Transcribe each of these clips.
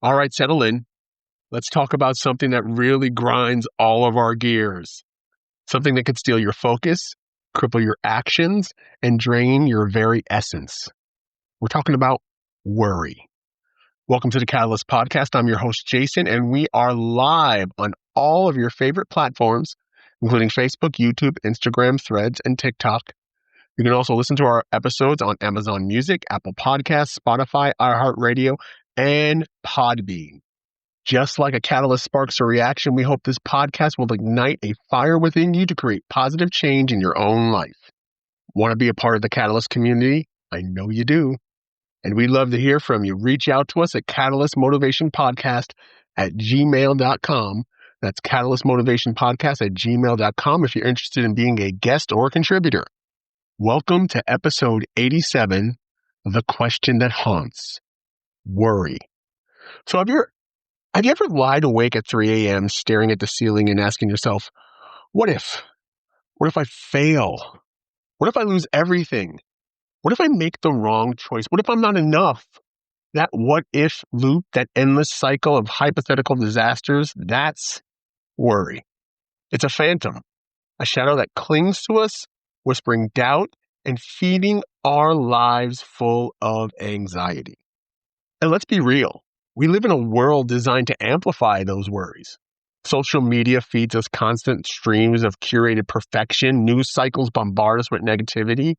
All right, settle in. Let's talk about something that really grinds all of our gears. Something that could steal your focus, cripple your actions, and drain your very essence. We're talking about worry. Welcome to the Catalyst Podcast. I'm your host, Jason, and we are live on all of your favorite platforms, including Facebook, YouTube, Instagram, Threads, and TikTok. You can also listen to our episodes on Amazon Music, Apple Podcasts, Spotify, iHeartRadio, and Podbean. Just like a catalyst sparks a reaction, we hope this podcast will ignite a fire within you to create positive change in your own life. Want to be a part of the Catalyst community? I know you do. And we'd love to hear from you. Reach out to us at catalystmotivationpodcast@gmail.com. That's catalystmotivationpodcast@gmail.com if you're interested in being a guest or a contributor. Welcome to episode 87, The Question That Haunts, Worry. So have you ever lied awake at 3 a.m. staring at the ceiling and asking yourself, what if? What if I fail? What if I lose everything? What if I make the wrong choice? What if I'm not enough? That what if loop, that endless cycle of hypothetical disasters, that's worry. It's a phantom, a shadow that clings to us, whispering doubt and feeding our lives full of anxiety. And let's be real. We live in a world designed to amplify those worries. Social media feeds us constant streams of curated perfection. News cycles bombard us with negativity.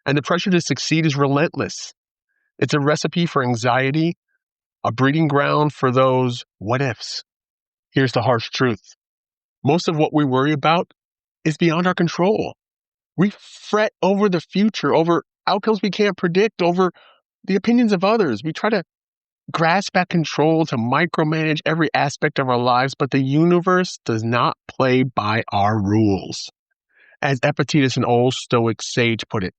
And the pressure to succeed is relentless. It's a recipe for anxiety, a breeding ground for those what ifs. Here's the harsh truth. Most of what we worry about is beyond our control. We fret over the future, over outcomes we can't predict, over the opinions of others. We try to grasp at control to micromanage every aspect of our lives, but the universe does not play by our rules. As Epictetus, an old Stoic sage, put it,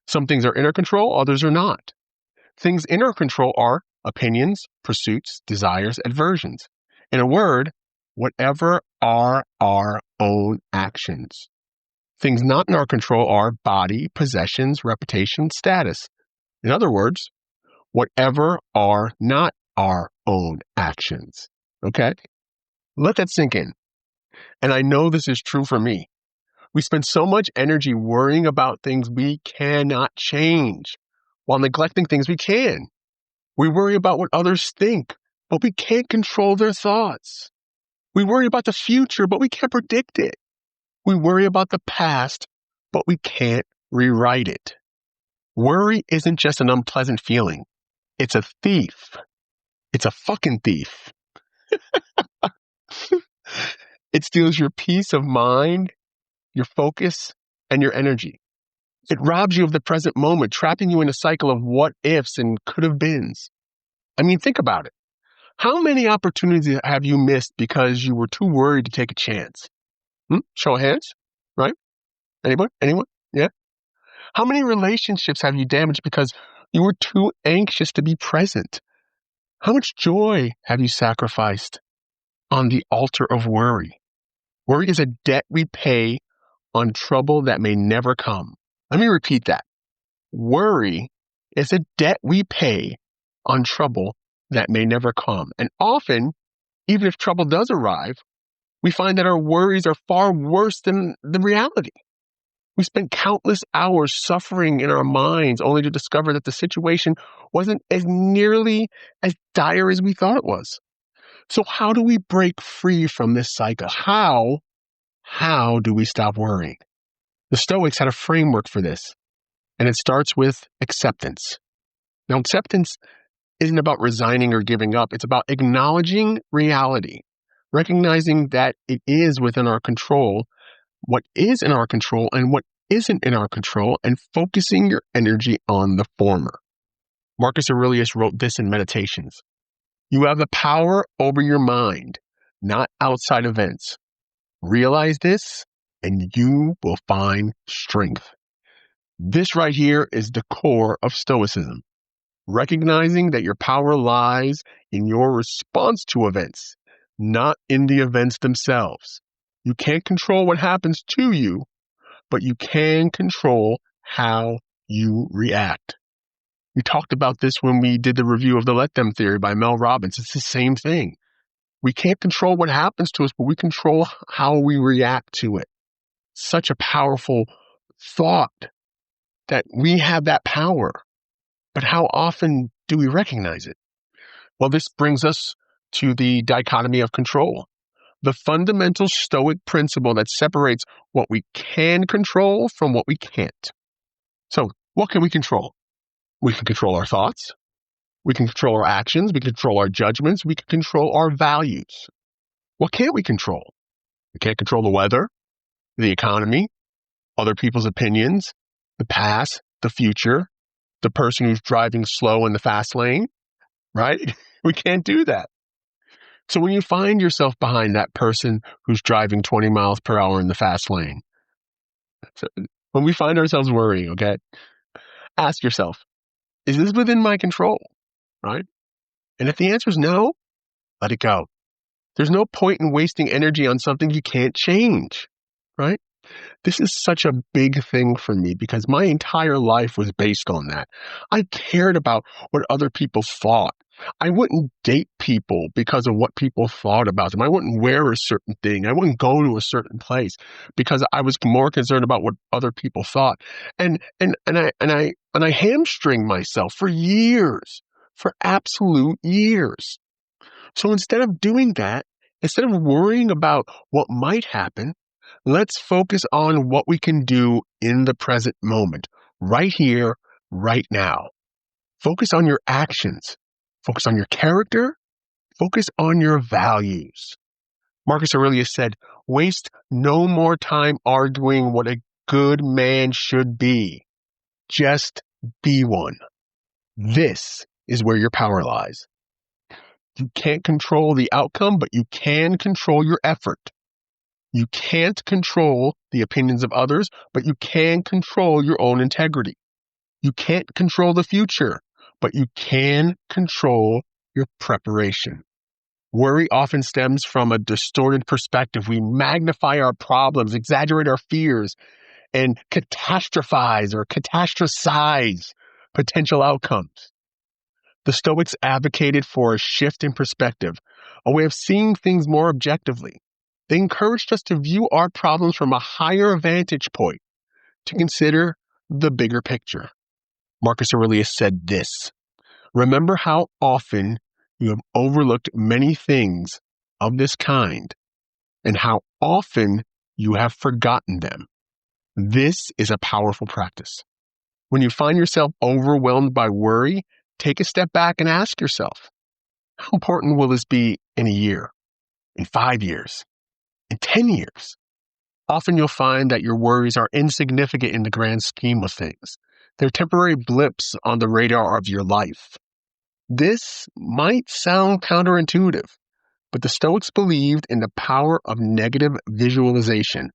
some things are in our control, others are not. Things in our control are opinions, pursuits, desires, aversions. In a word, whatever are our own actions. Things not in our control are body, possessions, reputation, status. In other words, whatever are not our own actions. Okay? Let that sink in. And I know this is true for me. We spend so much energy worrying about things we cannot change while neglecting things we can. We worry about what others think, but we can't control their thoughts. We worry about the future, but we can't predict it. We worry about the past, but we can't rewrite it. Worry isn't just an unpleasant feeling. It's a thief. It's a fucking thief. It steals your peace of mind, your focus, and your energy. It robs you of the present moment, trapping you in a cycle of what ifs and could have beens. I mean, think about it. How many opportunities have you missed because you were too worried to take a chance? Show of hands, right? Anyone? Anyone? Yeah. How many relationships have you damaged because you were too anxious to be present? How much joy have you sacrificed on the altar of worry? Worry is a debt we pay on trouble that may never come. Let me repeat that. Worry is a debt we pay on trouble that may never come. And often, even if trouble does arrive, we find that our worries are far worse than the reality. We spend countless hours suffering in our minds only to discover that the situation wasn't as nearly as dire as we thought it was. So how do we break free from this cycle? How do we stop worrying? The Stoics had a framework for this, and it starts with acceptance. Now, acceptance isn't about resigning or giving up. It's about acknowledging reality, recognizing that it is within our control, what is in our control and what isn't in our control, and focusing your energy on the former. Marcus Aurelius wrote this in Meditations. You have the power over your mind, not outside events. Realize this, and you will find strength. This right here is the core of Stoicism. Recognizing that your power lies in your response to events, not in the events themselves. You can't control what happens to you, but you can control how you react. We talked about this when we did the review of the Let Them Theory by Mel Robbins. It's the same thing. We can't control what happens to us, but we control how we react to it. Such a powerful thought that we have that power. But how often do we recognize it? Well, this brings us to the dichotomy of control, the fundamental Stoic principle that separates what we can control from what we can't. So, what can we control? We can control our thoughts. We can control our actions. We can control our judgments. We can control our values. What can't we control? We can't control the weather, the economy, other people's opinions, the past, the future, the person who's driving slow in the fast lane, right? We can't do that. So when you find yourself behind that person who's driving 20 miles per hour in the fast lane, so when we find ourselves worrying, okay, ask yourself, is this within my control, right? And if the answer is no, let it go. There's no point in wasting energy on something you can't change, right? This is such a big thing for me because my entire life was based on that. I cared about what other people thought. I wouldn't date people because of what people thought about them. I wouldn't wear a certain thing. I wouldn't go to a certain place because I was more concerned about what other people thought. And I hamstring myself for years, for absolute years. So instead of doing that, instead of worrying about what might happen, let's focus on what we can do in the present moment, right here, right now. Focus on your actions. Focus on your character. Focus on your values. Marcus Aurelius said, waste no more time arguing what a good man should be. Just be one. This is where your power lies. You can't control the outcome, but you can control your effort. You can't control the opinions of others, but you can control your own integrity. You can't control the future, but you can control your preparation. Worry often stems from a distorted perspective. We magnify our problems, exaggerate our fears, and catastrophize or catastrophize potential outcomes. The Stoics advocated for a shift in perspective, a way of seeing things more objectively. They encouraged us to view our problems from a higher vantage point, to consider the bigger picture. Marcus Aurelius said this, remember how often you have overlooked many things of this kind, and how often you have forgotten them. This is a powerful practice. When you find yourself overwhelmed by worry, take a step back and ask yourself, how important will this be in a year, in 5 years, in 10 years? Often you'll find that your worries are insignificant in the grand scheme of things. They're temporary blips on the radar of your life. This might sound counterintuitive, but the Stoics believed in the power of negative visualization.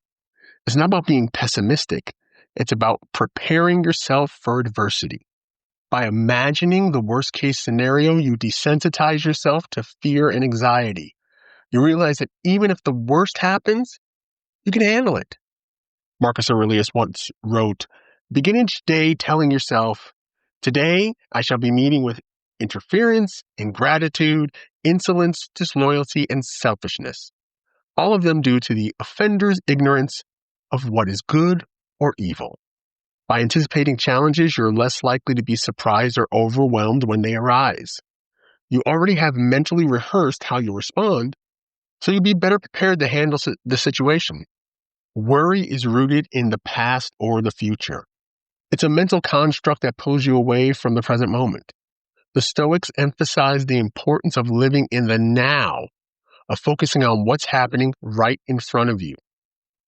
It's not about being pessimistic. It's about preparing yourself for adversity. By imagining the worst case scenario, you desensitize yourself to fear and anxiety. You realize that even if the worst happens, you can handle it. Marcus Aurelius once wrote, begin each day telling yourself, today I shall be meeting with interference, ingratitude, insolence, disloyalty, and selfishness. All of them due to the offender's ignorance of what is good or evil. By anticipating challenges, you're less likely to be surprised or overwhelmed when they arise. You already have mentally rehearsed how you'll respond, so you'll be better prepared to handle the situation. Worry is rooted in the past or the future. It's a mental construct that pulls you away from the present moment. The Stoics emphasize the importance of living in the now, of focusing on what's happening right in front of you.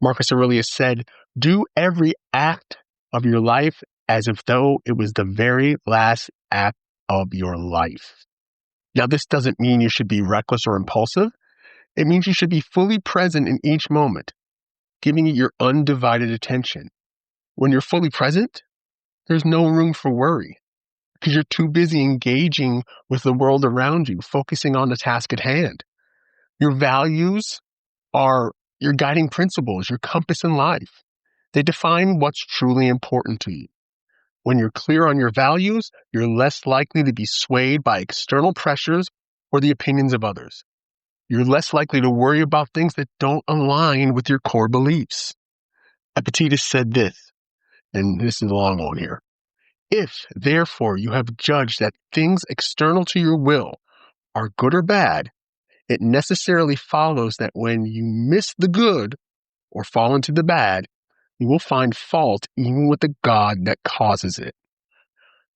Marcus Aurelius said, do every act of your life as if though it was the very last act of your life. Now, this doesn't mean you should be reckless or impulsive. It means you should be fully present in each moment, giving it your undivided attention. When you're fully present, there's no room for worry because you're too busy engaging with the world around you, focusing on the task at hand. Your values are your guiding principles, your compass in life. They define what's truly important to you. When you're clear on your values, you're less likely to be swayed by external pressures or the opinions of others. You're less likely to worry about things that don't align with your core beliefs. Epictetus said this, and this is a long one here. If, therefore, you have judged that things external to your will are good or bad, it necessarily follows that when you miss the good or fall into the bad, you will find fault even with the God that causes it.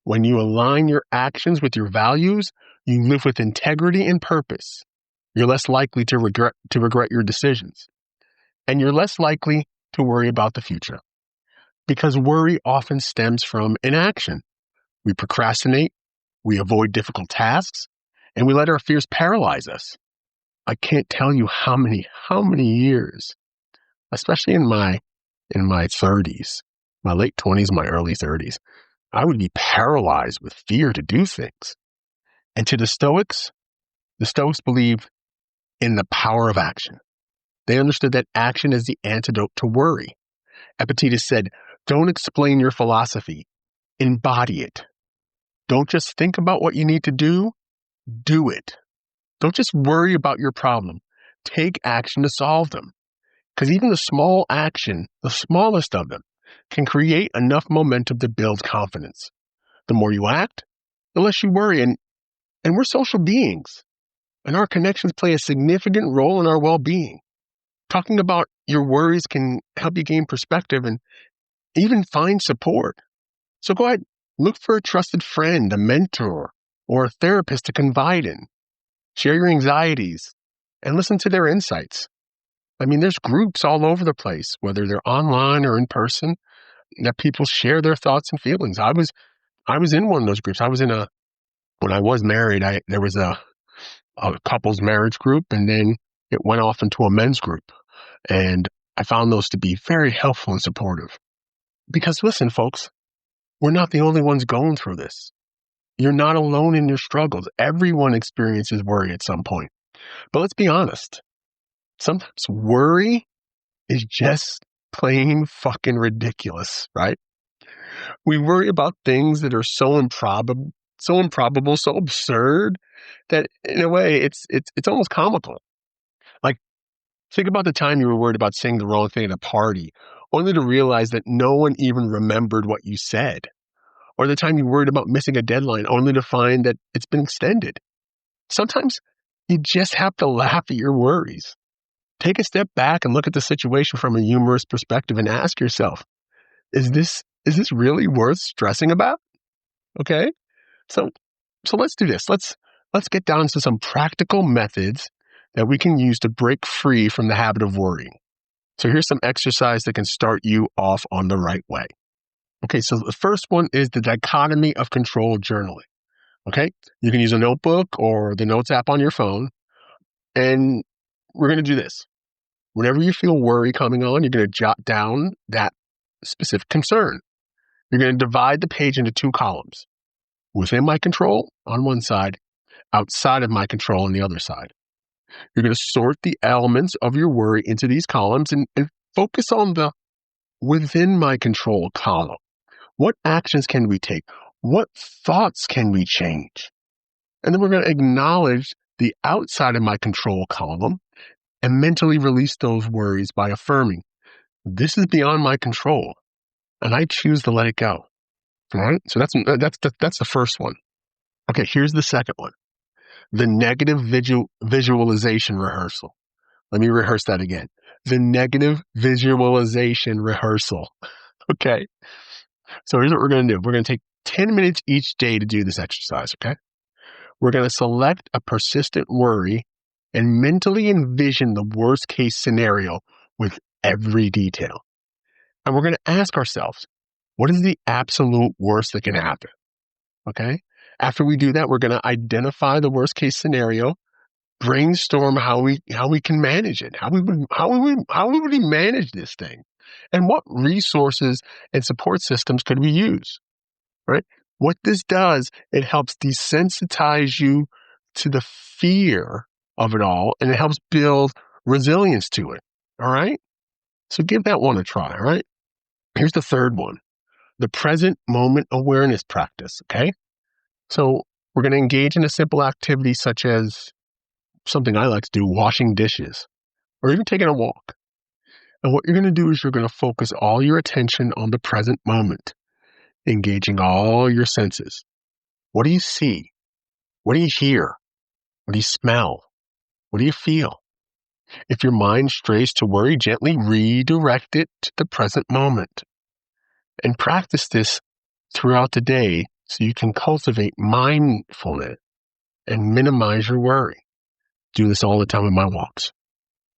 When you align your actions with your values, you live with integrity and purpose. You're less likely to regret your decisions, and you're less likely to worry about the future, because worry often stems from inaction. We procrastinate, we avoid difficult tasks, and we let our fears paralyze us. I can't tell you how many years, especially in my 30s, my late 20s, my early 30s, I would be paralyzed with fear to do things. And to the Stoics believed in the power of action. They understood that action is the antidote to worry. Epictetus said, don't explain your philosophy, embody it. Don't just think about what you need to do it. Don't just worry about your problem. Take action to solve them. Because even the small action, the smallest of them, can create enough momentum to build confidence. The more you act, the less you worry. And we're social beings, and our connections play a significant role in our well-being. Talking about your worries can help you gain perspective and even find support. So go ahead, look for a trusted friend, a mentor, or a therapist to confide in. Share your anxieties and listen to their insights. I mean, there's groups all over the place, whether they're online or in person, that people share their thoughts and feelings. I was in one of those groups. When I was married, there was a couples marriage group, and then it went off into a men's group. And I found those to be very helpful and supportive. Because listen, folks, we're not the only ones going through this. You're not alone in your struggles. Everyone experiences worry at some point. But let's be honest. Sometimes worry is just plain fucking ridiculous, right? We worry about things that are so improbable, so absurd that in a way it's almost comical. Like, think about the time you were worried about saying the wrong thing at a party, only to realize that no one even remembered what you said. Or the time you worried about missing a deadline, only to find that it's been extended. Sometimes you just have to laugh at your worries. Take a step back and look at the situation from a humorous perspective and ask yourself, is this really worth stressing about? Okay? So let's do this. Let's get down to some practical methods that we can use to break free from the habit of worrying. So here's some exercise that can start you off on the right way. Okay, so the first one is the dichotomy of controlled journaling. Okay? You can use a notebook or the notes app on your phone, and we're going to do this. Whenever you feel worry coming on, you're going to jot down that specific concern. You're going to divide the page into two columns. Within my control on one side, outside of my control on the other side. You're going to sort the elements of your worry into these columns and focus on the within my control column. What actions can we take? What thoughts can we change? And then we're going to acknowledge the outside of my control column and mentally release those worries by affirming, this is beyond my control, and I choose to let it go. All right? So that's the first one. Okay, here's the second one. The negative visualization rehearsal. Let me rehearse that again. The negative visualization rehearsal. Okay. So here's what we're going to do. We're going to take 10 minutes each day to do this exercise, okay? We're going to select a persistent worry and mentally envision the worst case scenario with every detail. And we're going to ask ourselves, what is the absolute worst that can happen? Okay? After we do that, we're going to identify the worst case scenario, brainstorm how we can manage it, how we would manage this thing, and what resources and support systems could we use, right? What this does, it helps desensitize you to the fear of it all, and it helps build resilience to it, all right? So give that one a try, all right? Here's the third one, the present moment awareness practice, okay? So we're going to engage in a simple activity such as something I like to do, washing dishes, or even taking a walk. And what you're going to do is you're going to focus all your attention on the present moment, engaging all your senses. What do you see? What do you hear? What do you smell? What do you feel? If your mind strays to worry, gently redirect it to the present moment. And practice this throughout the day so you can cultivate mindfulness and minimize your worry. Do this all the time in my walks.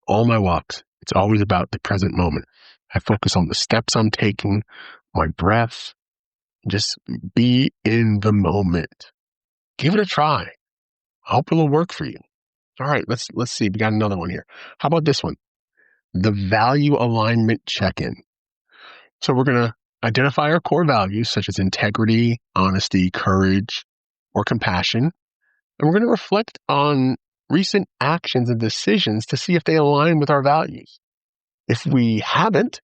All my walks, it's always about the present moment. I focus on the steps I'm taking, my breath, just be in the moment. Give it a try. I hope it'll work for you. All right, let's see. We got another one here. How about this one? The value alignment check-in. So we're going to identify our core values such as integrity, honesty, courage, or compassion. And we're going to reflect on recent actions and decisions to see if they align with our values. If we haven't,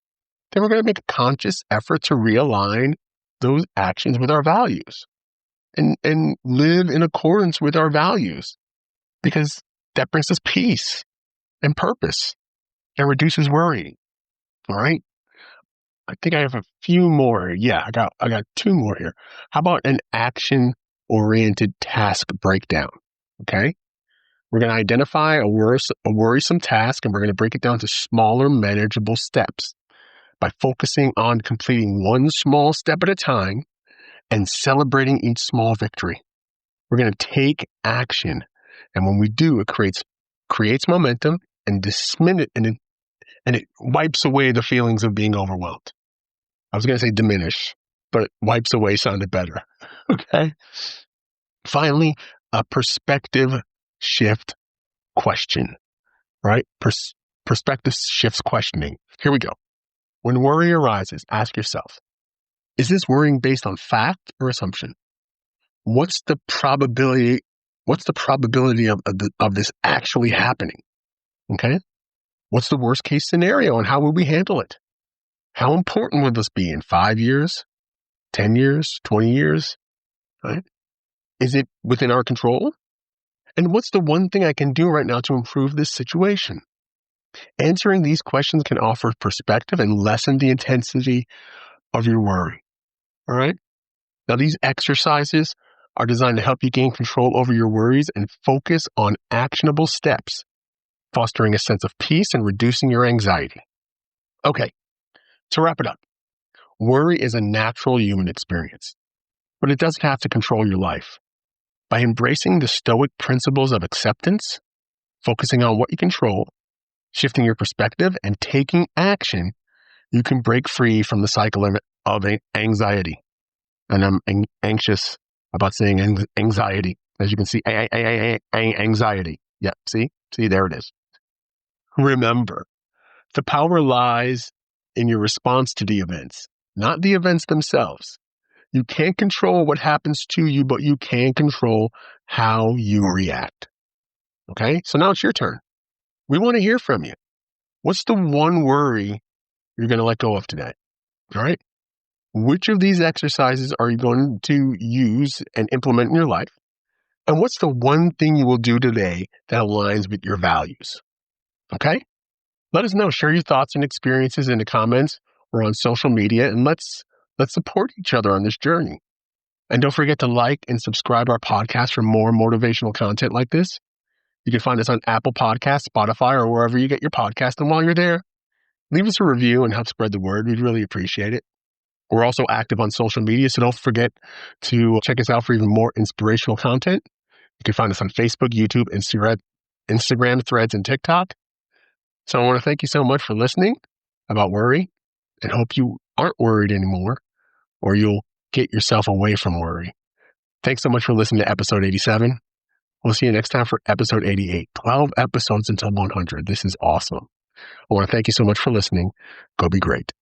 then we're going to make a conscious effort to realign those actions with our values and live in accordance with our values, because that brings us peace and purpose and reduces worry. All right. I think I have a few more. Yeah, I got two more here. How about an action-oriented task breakdown? Okay. We're going to identify a worrisome task, and we're going to break it down to smaller, manageable steps by focusing on completing one small step at a time and celebrating each small victory. We're going to take action, and when we do, it creates momentum and it wipes away the feelings of being overwhelmed. I was going to say diminish, but wipes away sounded better. Okay. Finally, a perspective shift question, right? Perspective shifts questioning. Here we go. When worry arises, ask yourself, is this worrying based on fact or assumption? What's the probability of this actually happening? Okay. What's the worst case scenario and how will we handle it? How important will this be in 5 years, 10 years, 20 years? Right? Is it within our control? And what's the one thing I can do right now to improve this situation? Answering these questions can offer perspective and lessen the intensity of your worry. All right? Now, these exercises are designed to help you gain control over your worries and focus on actionable steps, fostering a sense of peace and reducing your anxiety. Okay, to wrap it up, worry is a natural human experience, but it doesn't have to control your life. By embracing the Stoic principles of acceptance, focusing on what you control, shifting your perspective, and taking action, you can break free from the cycle of anxiety. And I'm anxious about saying anxiety. As you can see, anxiety. Yeah, see, there it is. Remember, the power lies in your response to the events, not the events themselves. You can't control what happens to you, but you can control how you react. Okay, so now it's your turn. We want to hear from you. What's the one worry you're going to let go of today? All right. Which of these exercises are you going to use and implement in your life? And what's the one thing you will do today that aligns with your values? Okay? Let us know. Share your thoughts and experiences in the comments or on social media, and let's support each other on this journey. And don't forget to like and subscribe our podcast for more motivational content like this. You can find us on Apple Podcasts, Spotify, or wherever you get your podcast. And while you're there, leave us a review and help spread the word. We'd really appreciate it. We're also active on social media, so don't forget to check us out for even more inspirational content. You can find us on Facebook, YouTube, Instagram, Threads, and TikTok. So I want to thank you so much for listening about worry, and hope you aren't worried anymore, or you'll get yourself away from worry. Thanks so much for listening to episode 87. We'll see you next time for episode 88. 12 episodes until 100. This is awesome. I want to thank you so much for listening. Go be great.